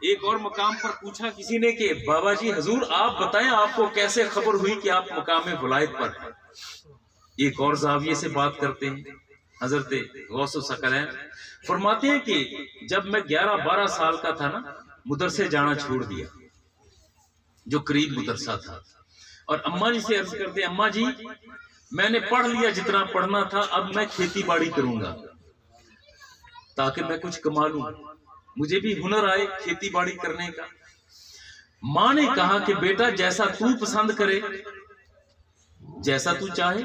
एक और मकाम पर पूछा किसी ने कि बाबा जी हजूर आप बताएं आपको कैसे खबर हुई कि आप मकाम विलायत पर हैं। एक और जाविये से बात करते हैं हजरत गौसुल सकलैन फरमाते हैं कि जब मैं 11-12 साल का था ना, मदरसे जाना छोड़ दिया जो करीब मदरसा था, और अम्मा जी से अर्ज करते अम्मा जी मैंने पढ़ लिया जितना पढ़ना था, अब मैं खेती बाड़ी करूंगा ताकि मैं कुछ कमा लूं, मुझे भी हुनर आए खेती बाड़ी करने का। माँ ने कहा कि बेटा जैसा तू पसंद करे, जैसा तू चाहे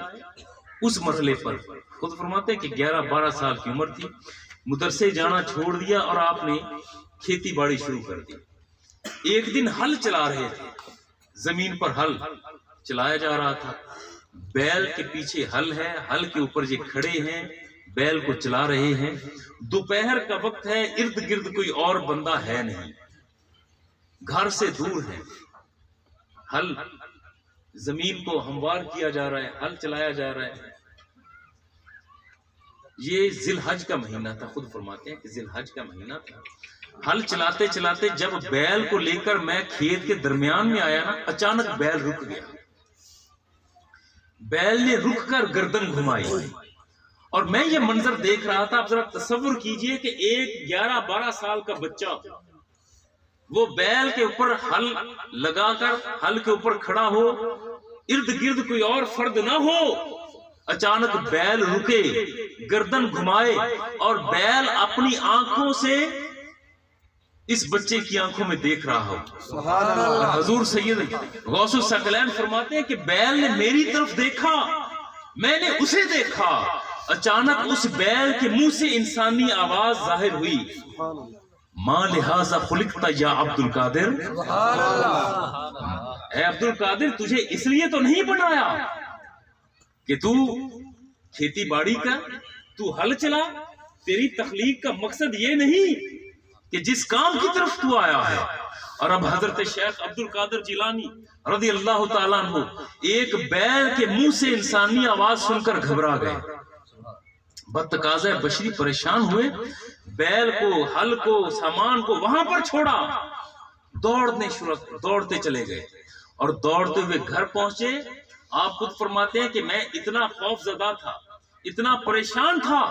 उस मरहले पर। खुद फरमाते हैं कि 11-12 साल की उम्र थी, मदरसे जाना छोड़ दिया और आपने खेती बाड़ी शुरू कर दी। एक दिन हल चला रहे थे, जमीन पर हल चलाया जा रहा था, बैल के पीछे हल है, हल के ऊपर ये खड़े हैं, बैल को चला रहे हैं। दोपहर का वक्त है, इर्द गिर्द कोई और बंदा है नहीं, घर से दूर है, हल जमीन को हमवार किया जा रहा है, हल चलाया जा रहा है। ये जिलहज का महीना था, खुद फरमाते हैं कि जिलहज का महीना था। हल चलाते चलाते जब बैल को लेकर मैं खेत के दरमियान में आया ना, अचानक बैल रुक गया। बैल ने रुक कर गर्दन घुमाई और मैं ये मंजर देख रहा था। आप जरा तसव्वुर कीजिए कि एक 11-12 साल का बच्चा वो बैल के ऊपर हल लगाकर हल के ऊपर खड़ा हो, इर्द गिर्द कोई और फर्द ना हो, अचानक बैल रुके, गर्दन घुमाए और बैल अपनी आंखों से इस बच्चे की आंखों में देख रहा हो। हजूर सैयद गौसुल सकलैन फरमाते हैं कि बैल ने मेरी तरफ देखा, मैंने उसे देखा। अचानक उस बैल के मुंह से इंसानी आवाज जाहिर हुई, मां लिहाजा खुलिकता या अब्दुल कादिर, ऐ अब्दुल कादिर तुझे इसलिए तो नहीं बनाया कि तू खेती बाड़ी कर, तू हल चला। तेरी तखलीक का मकसद ये नहीं कि जिस काम की तरफ तू आया है। और अब हजरत शेख अब्दुल कादिर जिलानी रज़ी अल्लाह ताला अन्हु एक बैल के मुंह से इंसानी आवाज सुनकर घबरा गए, बतकाज़े बशरी परेशान हुए, बैल को, हल को, सामान को वहां पर छोड़ा, दौड़ते चले गए और दौड़ते हुए घर पहुंचे। आप खुद फरमाते हैं कि मैं इतना खौफजदा था, इतना परेशान था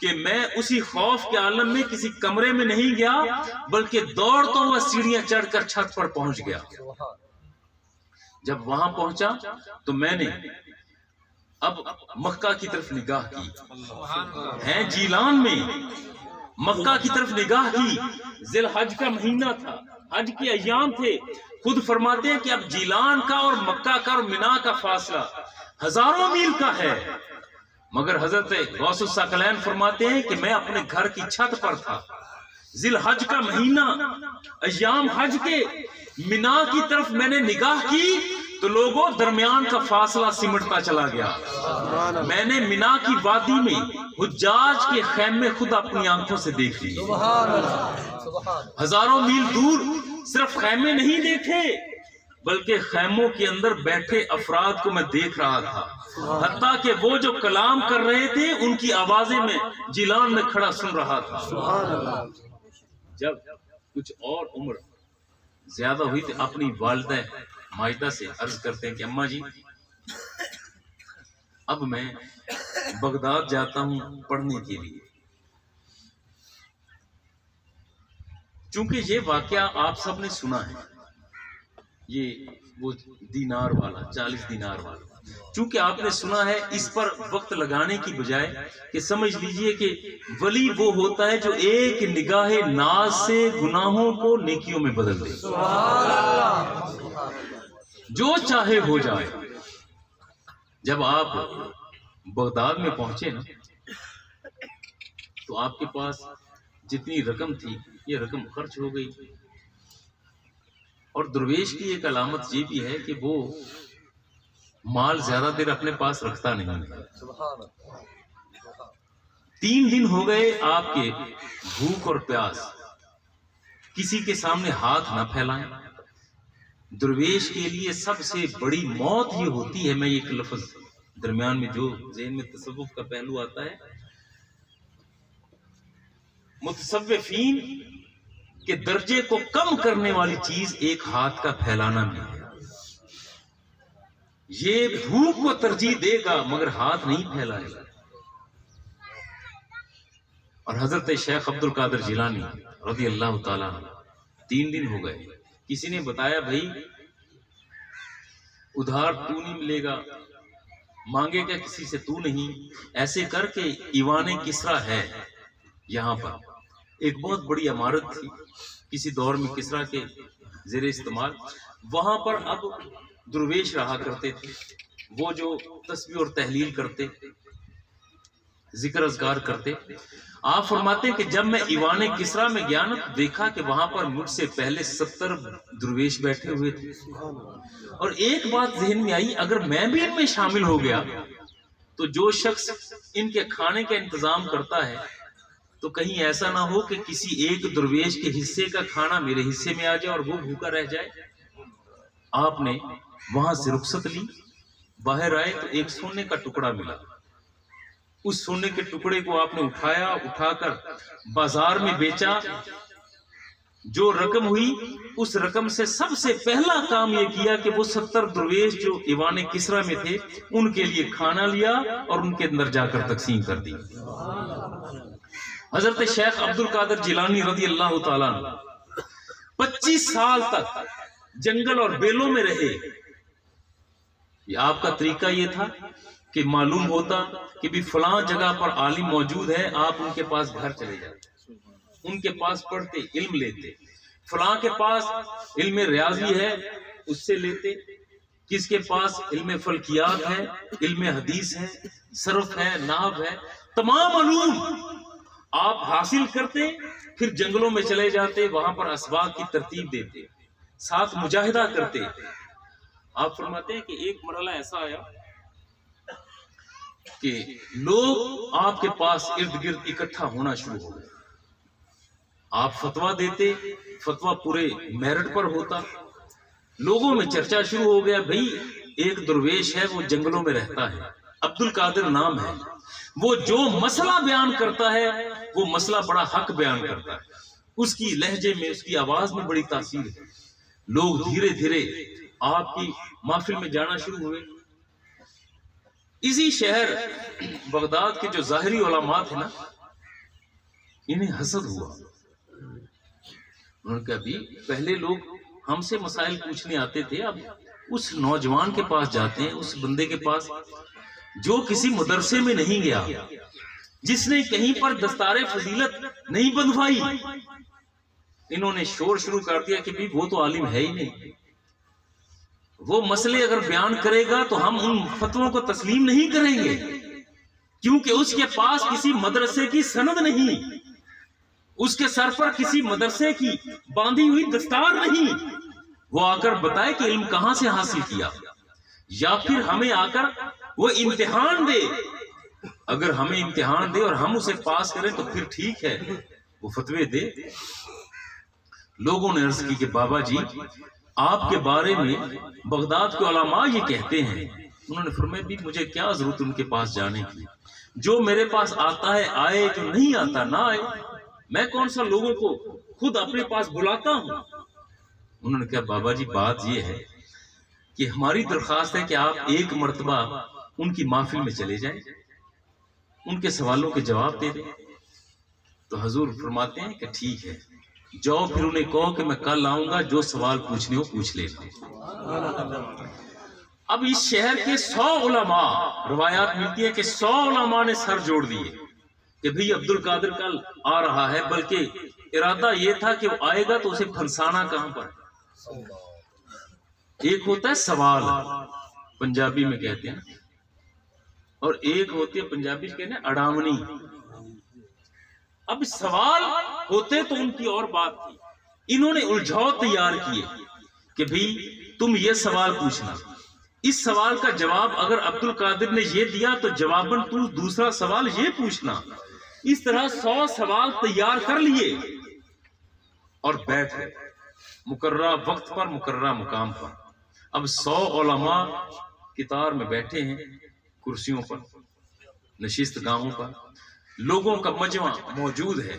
कि मैं उसी खौफ के आलम में किसी कमरे में नहीं गया, बल्कि दौड़ता हुआ सीढ़ियां चढ़कर छत पर पहुंच गया। जब वहां पहुंचा तो मैंने अब मक्का की तरफ निगाह की, है जीलान में, मक्का की तरफ निगाह की। जिलहज का महीना था, हज के अय्याम थे। खुद फरमाते हैं कि अब जीलान का और मक्का का और मिना का फासला हजारों मील का है, मगर हजरत गौसुल सकलैन फरमाते हैं कि मैं अपने घर की छत पर था, जिलहज का महीना, अय्याम हज के, मिना की तरफ मैंने निगाह की तो लोगों दरमियान का फासला सिमटता चला गया। मैंने मिना की वादी में हुज्जाज के खैमे खुद अपनी आंखों से देख लिए। हजारों मील दूर सिर्फ खैमे नहीं देखे, बल्कि खैमों के अंदर बैठे अफराद को मैं देख रहा था। हत्ता कि वो जो कलाम कर रहे थे उनकी आवाजें में जिलान में खड़ा सुन रहा था। जब कुछ और उम्र ज्यादा हुई तो अपनी वालिदा माजिदा से अर्ज करते हैं कि अम्मा जी अब मैं बगदाद जाता हूं पढ़ने के लिए। चूंकि ये वाकया आप सबने सुना है, ये वो दीनार वाला, 40 दीनार वाला, चूंकि आपने सुना है, इस पर वक्त लगाने की बजाय कि समझ लीजिए कि वली वो होता है जो एक निगाहे नाज से गुनाहों को नेकियों में बदल दे, जो चाहे हो जाए। जब आप बगदाद में पहुंचे ना, तो आपके पास जितनी रकम थी ये रकम खर्च हो गई। और दरवेश की एक अलामत ये भी है कि वो माल ज्यादा देर अपने पास रखता नहीं है। 3 दिन हो गए आपके भूख और प्यास, किसी के सामने हाथ ना फैलाएं। दरवेश के लिए सबसे बड़ी मौत ये होती है, मैं एक लफ्ज दरमियान में जो ज़हन में तसव्वुफ का पहलू आता है, मुतसव्विफीन कि दर्जे को कम करने वाली चीज एक हाथ का फैलाना भी है। ये भूख को तरजीह देगा मगर हाथ नहीं फैलाएगा। और हजरत शेख अब्दुल कादिर जिलानी रज़ी अल्लाह ताला 3 दिन हो गए, किसी ने बताया भाई उधार तू नहीं मिलेगा, मांगेगा किसी से तू नहीं, ऐसे करके ईवान किसरा है यहाँ पर एक बहुत बड़ी इमारत थी किसी दौर में किसरा के जेर इस्तेमाल, वहां पर अब दुर्वेश रहा करते थे, वो जो तस्बीह और तहलील करते, जिक्र अज़कार करते। आप फरमाते हैं कि जब मैं ईवान किसरा में गया ना तो देखा कि वहां पर मुझसे पहले 70 दुर्वेश बैठे हुए थे। और एक बात जहन में आई, अगर मैं भी इनमें शामिल हो गया तो जो शख्स इनके खाने का इंतजाम करता है तो कहीं ऐसा ना हो कि किसी एक दुर्वेश के हिस्से का खाना मेरे हिस्से में आ जाए और वो भूखा रह जाए। आपने वहां से रुखसत ली, बाहर आए तो एक सोने का टुकड़ा मिला। उस सोने के टुकड़े को आपने उठाया, उठाकर बाजार में बेचा। जो रकम हुई उस रकम से सबसे पहला काम यह किया कि वो 70 दुर्वेश जो ईवान किसरा में थे उनके लिए खाना लिया और उनके अंदर जाकर तकसीम कर दी। हजरत शेख अब्दुल कादिर जिलानी रज़ी अल्लाह ताला 25 साल तक जंगल और बेलों में रहे। आपका तरीका यह था कि मालूम होता कि भी फलां जगह पर आलिम मौजूद है, आप उनके पास घर चले जाते, उनके पास पढ़ते, इल्म लेते। फलां के पास इल्म रियाजी है, उससे लेते। किसके पास इल्म फल्कियात है, इल्म हदीस है, सर्फ है, नाहव है, तमाम उलूम आप हासिल करते, फिर जंगलों में चले जाते, वहां पर असबाब की तरतीब देते, साथ मुजाहिदा करते। आप फरमाते हैं कि एक मरला ऐसा आया कि लोग आपके पास इर्द गिर्द इकट्ठा होना शुरू हो गए। आप फतवा देते, फतवा पूरे मेरिट पर होता, लोगों में चर्चा शुरू हो गया, भाई एक दुर्वेश है वो जंगलों में रहता है, अब्दुल कादिर नाम है, वो जो मसला बयान करता है वो मसला बड़ा हक बयान करता है, उसकी लहजे में, उसकी आवाज में बड़ी तासीर है। लोग धीरे धीरे आपकी महफिल में जाना शुरू हुए। इसी शहर बगदाद के जो ज़ाहिरी उलमा थे ना, इन्हें हसद हुआ। उन्होंने कहा भी पहले लोग हमसे मसाइल पूछने आते थे, अब उस नौजवान के पास जाते हैं, उस बंदे के पास जो किसी मदरसे में नहीं गया, जिसने कहीं पर दस्तारे फजीलत नहीं बंधवाई। इन्होंने शोर शुरू कर दिया कि भी वो तो आलिम है ही नहीं, वो मसले अगर बयान करेगा तो हम उन फतवों को तस्लीम नहीं करेंगे, क्योंकि उसके पास किसी मदरसे की सनद नहीं, उसके सर पर किसी मदरसे की बांधी हुई दस्तार नहीं। वो आकर बताए कि इल्म कहां से हासिल किया, या फिर हमें आकर वो इम्तिहान दे। अगर हमें इम्तिहान दे और हम उसे पास करें तो फिर ठीक है, वो फतवे दे। लोगों ने अर्ज की कि बाबा जी आपके बारे में बगदाद के उलमा ये कहते हैं। उन्होंने फरमाया भी मुझे क्या जरूरत उनके पास जाने की, जो मेरे पास आता है आए, जो नहीं आता ना आए, मैं कौन सा लोगों को खुद अपने पास बुलाता हूं। उन्होंने कहा बाबा जी बात यह है कि हमारी दरख्वास्त है कि आप एक मर्तबा उनकी महफिल में चले जाएं, उनके सवालों के जवाब दे दें। तो हजूर फरमाते हैं कि ठीक है, जाओ फिर उन्हें कहो कि मैं कल आऊंगा, जो सवाल पूछने हो पूछ लेना। अब इस शहर के 100 उलमा, रवायात मिलती है कि 100 उलमा ने सर जोड़ दिए कि भाई अब्दुल कादिर कल आ रहा है, बल्कि इरादा यह था कि वो आएगा तो उसे फंसाना कहां पर। एक होता है सवाल, पंजाबी में कहते हैं, और एक होती है पंजाबी कहते हैं अड़ावनी। अब सवाल होते तो उनकी और बात थी, इन्होंने उलझाव तैयार किए कि भाई तुम ये सवाल पूछना, इस सवाल का जवाब अगर अब्दुल कादिर ने ये दिया तो जवाबन तू दूसरा सवाल ये पूछना। इस तरह 100 सवाल तैयार कर लिए और बैठ गए मुकर्रा वक्त पर, मुकर्रा मुकाम पर। अब 100 उलमा कितार में बैठे हैं, कुर्सियों पर, नशिस्त गाहों पर, लोगों का मजमा मौजूद है।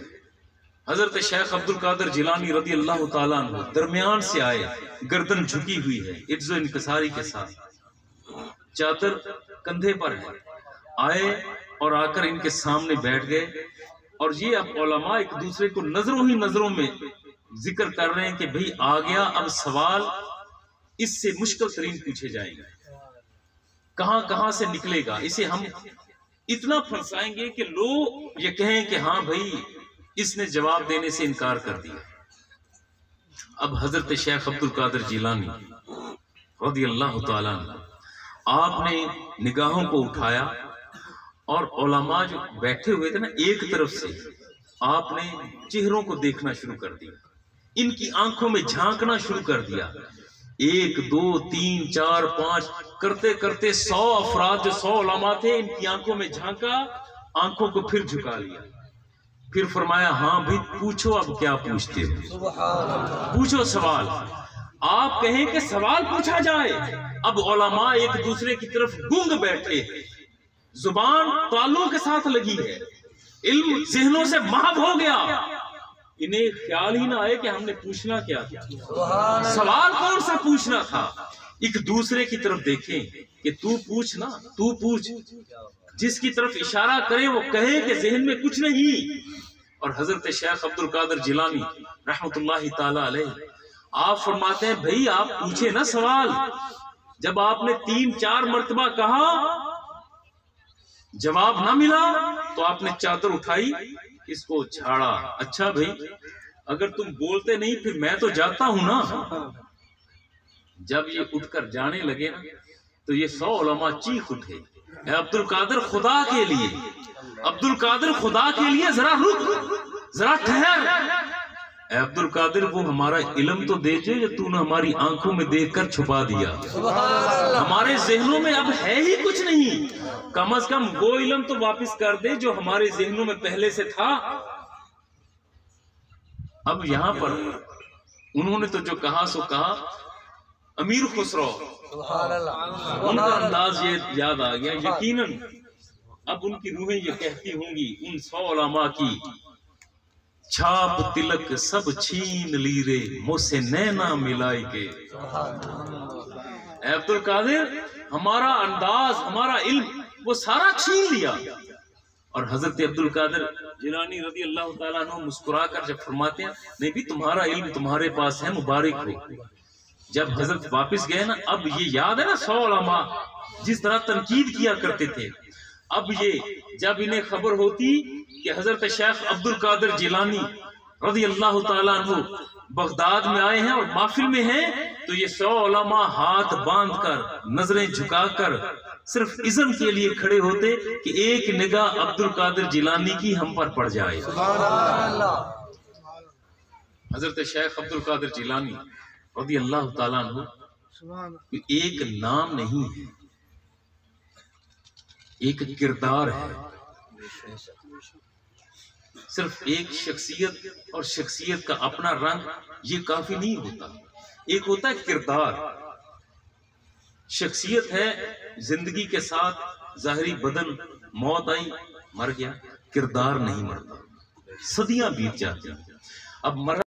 हजरत शेख अब्दुल कादिर जिलानी रदी अल्लाह ताला अन्हु दरमियान से आए, गर्दन झुकी हुई है, इज्जो इनकसारी के साथ, चादर कंधे पर है, आए और आकर इनके सामने बैठ गए। और ये अब उलमा एक दूसरे को नजरों ही नजरों में जिक्र कर रहे हैं कि भाई आ गया अब सवाल, इससे मुश्किल तरीन पूछे जाएंगे, कहां कहां से निकलेगा, इसे हम इतना फंसाएंगे कि लोग ये कहें कि हाँ भाई इसने जवाब देने से इनकार कर दिया। अब हजरत शेख अब्दुल कादिर जिलानी रज़ी अल्लाह ताला आपने निगाहों को उठाया और उलमा जो बैठे हुए थे ना, एक तरफ से आपने चेहरों को देखना शुरू कर दिया, इनकी आंखों में झांकना शुरू कर दिया। 1 2 3 4 5 करते करते 100 अफराद जो 100 उलमा थे, इनकी आंखों में झांका, आंखों को फिर झुका लिया, फिर फरमाया हाँ भाई पूछो, अब क्या पूछते हो, पूछो सवाल। आप कहें कि सवाल पूछा जाए। अब उलमा एक दूसरे की तरफ गूंग बैठे हैं, जुबान तालों के साथ लगी है, इल्म ज़हनों से महव हो गया, इन्हें ख्याल ही ना आए कि हमने पूछना क्या था, सवाल कौन सा पूछना था। एक दूसरे की तरफ देखें कि तू पूछ ना, तू पूछ, जिसकी तरफ इशारा करे वो कहे कि ज़हन में कुछ नहीं। और हजरत शेख अब्दुल कादिर जिलानी रहमतुल्लाहि ताला अलैह आप फरमाते हैं भाई आप पूछे ना सवाल। जब आपने 3-4 मर्तबा कहा, जवाब ना मिला, तो आपने चादर उठाई, इसको झाड़ा, अच्छा भाई अगर तुम बोलते नहीं फिर मैं तो जाता हूं ना। जब ये उठकर जाने लगे ना, तो ये 100 उलमा चीख उठे, अब्दुल कादिर खुदा के लिए, अब्दुल कादिर खुदा के लिए जरा रुक, जरा ठहर, अब्दुल कादिर वो हमारा इल्म तो दे जो तूने हमारी आंखों में देखकर छुपा दिया, हमारे जहनों में अब है ही कुछ नहीं, कम से कम वो इल्म तो वापस कर दे जो हमारे जहनों में पहले से था। अब यहां पर उन्होंने तो जो कहा सो कहा, अमीर खुसरो उनका अंदाज ये याद आ गया, यकीनन अब उनकी रूहें ये कहती होंगी उन 100 उलमा की, छाप तिलक सब छीन ली रे मुझसे नैना मिलाई के। अब्दुल कादिर हमारा अंदाज, हमारा इल्म वो सारा छीन लिया। और हजरत अब्दुल कादिर जिलानी रज़ी अल्लाह ताला अन्हु मुस्कुरा कर जब फरमाते हैं नहीं भी तुम्हारा इल्म तुम्हारे पास है, मुबारक हो। जब हजरत वापस गए ना, अब ये याद है ना 100 उलमा जिस तरह तनकीद किया करते थे, अब ये जब इन्हें खबर होती कि हजरत शेख अब्दुल कादिर जिलानी रज़ी अल्लाह ताला अन्हु बगदाद में आए हैं और महफिल में हैं, तो ये 100 उलमा हाथ बांधकर नजरें झुकाकर सिर्फ इज़्न के लिए खड़े होते कि एक निगाह अब्दुल कादिर जिलानी की हम पर पड़ जाए। हजरत शेख अब्दुल कादिर जिलानी रज़ी अल्लाह ताला अन्हु एक नाम नहीं है, एक किरदार है। सिर्फ एक शख्सियत और शख्सियत का अपना रंग ये काफी नहीं होता, एक होता है किरदार। शख्सियत है जिंदगी के साथ जाहिरी बदन, मौत आई मर गया, किरदार नहीं मरता, सदियां बीत जाती। अब मर